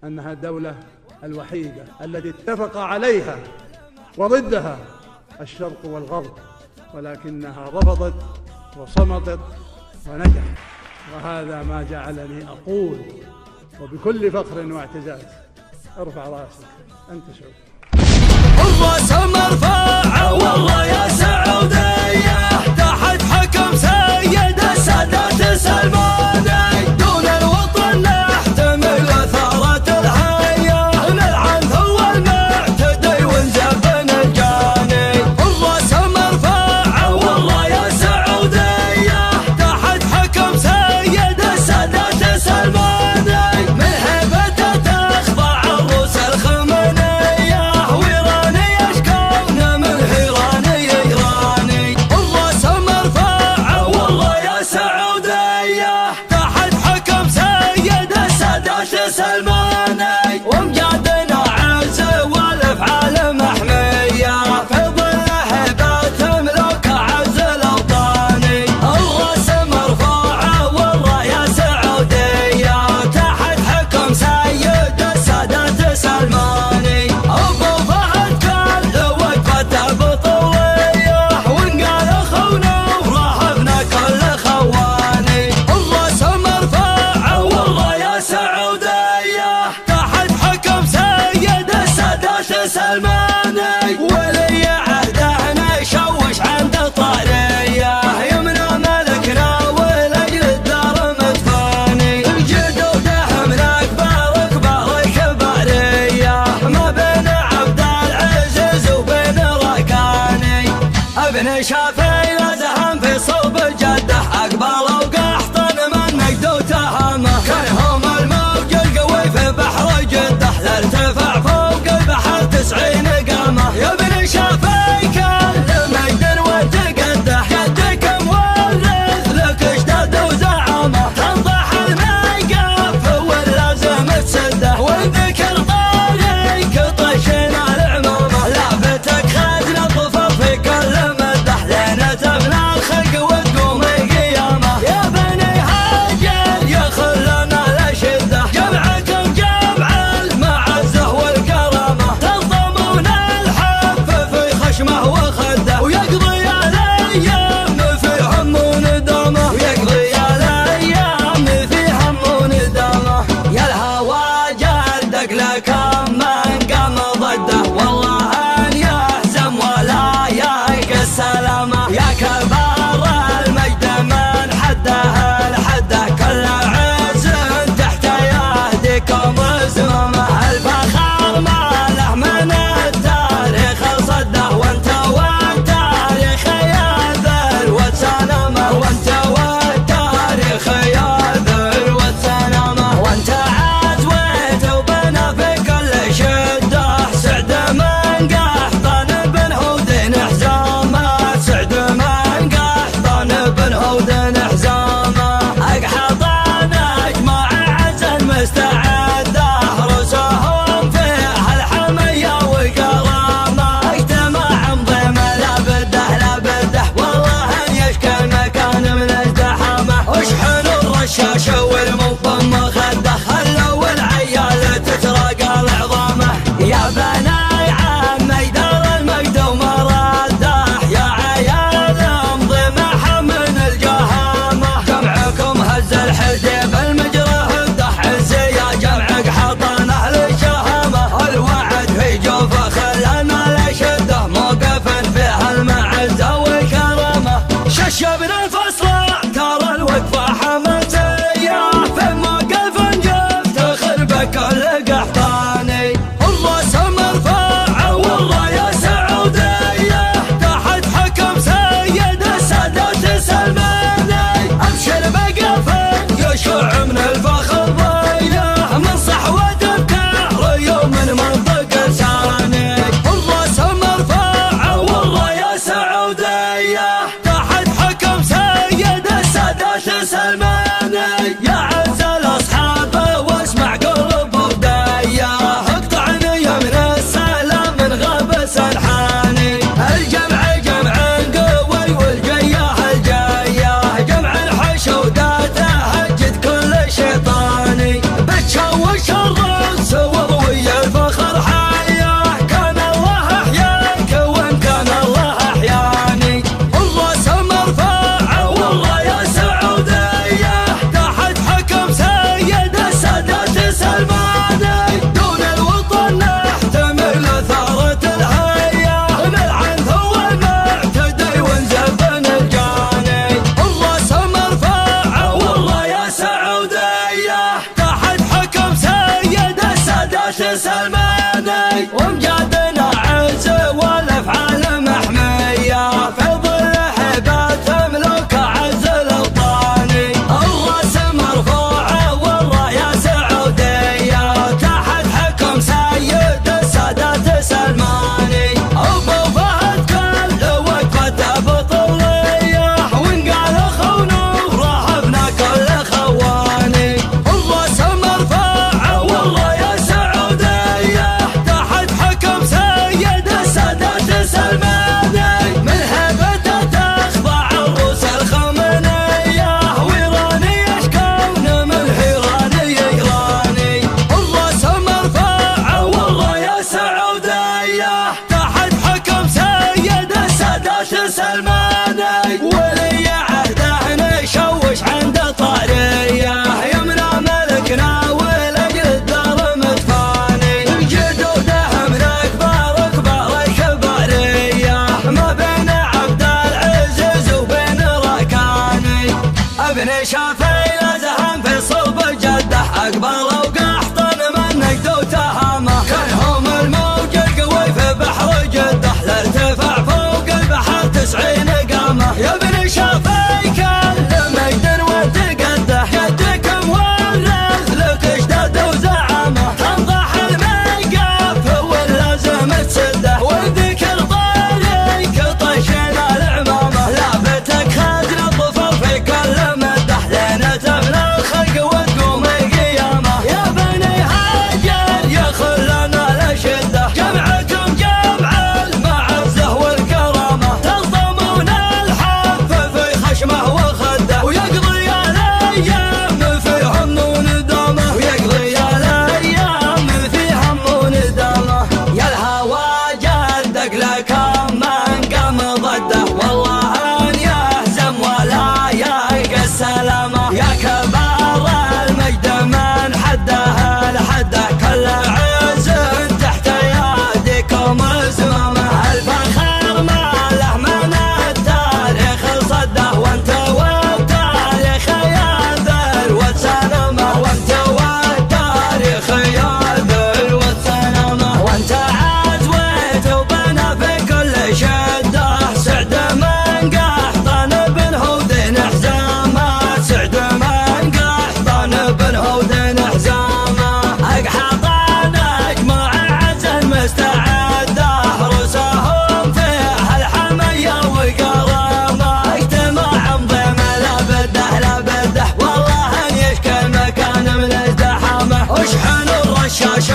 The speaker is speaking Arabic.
أنها الدولة الوحيدة التي اتفق عليها وضدها الشرق والغرب، ولكنها رفضت وصمتت ونجحت. وهذا ما جعلني أقول وبكل فخر واعتزاز: ارفع راسك أنت سعود. الراس مرفوع والله يا سعودية، تحت حكم سيد السادات سلماني، دون الوطن نحتمل ثارة الحياة، نلعن هو المعتدي ونزبن الجاني. الراس مرفوع والله يا سعودية، تحت حكم سيد السادات سلماني، من هيبته تخضع الروس الخمينية، وإيراني يشكون من هيراني إيراني. الراس مرفوع والله يا سعودية، تحت حكم سيد السادات سلماني، وامجادنا عز والافعال محمية، في ظل هيبة ملوك عز الاوطاني. الراس مرفوع والله يا سعودية، تحت حكم سيد السادات سلماني، ابو فهد كان وقفته بطولية، ونقال اخونا وراهبنا كل خواني. الراس مرفوع والله يا سعودية، تحت حكم سيد السادات سلماني، ولي عهده يشوش عند طارية، يمنى ملكنا ولأجل الدار مدفاني، الجدوده من اكبر كبارية، ما بين عبد العزيز وبين ركاني، ابن شافي لازهم في صوب جده، اقبل وقحطن من نقد وتهامه، كانهم الموج القوي في بحر جده، لا ارتفع فوق البحر 90 قامة. سلماني دون الوطن نحتمل ثارة الهيا نلعن هو المعتدي ونزبن الجاني الراس مرفوعة والله يا سعودية تحت حكم سيد السادات سلماني وامجادنا عز والافعال محمية في ظل هبات ملوك عز الوطني الراس مرفوعة والله يا سعودية تحت حكم سيد السادات سلماني ابو فهد كل وقفته بطولية وان قال اخونا رهبنا كل خواني الراس مرفوعة والله يا سعودية تحت حكم سيد السادات سلماني من هيبته تخضع الروس الخمنية ويراني يشكون من حيراني يراني الراس مرفوعة والله يا سعودية تحت حكم سيد السادات سلماني ولي عهده نشوش عند طارية يمنى ملكنا ولأجل الدار مدفاني جدوده من أكبر الكبارية ما بين عبد العزيز وبين راكاني ابن شافي لازهم في صوب جده أكبر وقحطن من نقد وتهامه كانهم الموج القوي في بحر جده لارتفاع فوق البحر 90 قامه يا ابن شافي كل مجد وتقده يدك مورث لك اشداد وزعامه تنضح الميقف واللازم تسده والذكر طريق طشنا العمامه لابتك خزن الظفر في كل مده لين تفنى الخلق وتقوم القيامه يا بني هاجر يا خلنا الاشده جمعكم جمع المعزه والكرامه تصدمون الحب في خشمه وخده ويقضي الايام في هم وندامه ويقضي الايام في هم وندامه يا الهوى جدك لكم من قام ضده والله ان يهزم ولا يلقى السلامه يا كبار المجد من حده لحده كل عز تحت يدكم زمامه الفخر ما له من التاريخ صده وانت والتاريخ يا ذروة سلامه وانت والتاريخ يا ذروة سلامه وانت عزويت وبنا في كل شده سعد من قحطان بن هودين حزامه سعد من قحطان بن هودين حزامه اقحطان اجمع عزه مستعده رسهم فيها الحميه وقرامه اجتماع مضيمه لا بده والله ان يشكل مكان من ازدحامه اشحن الرشاش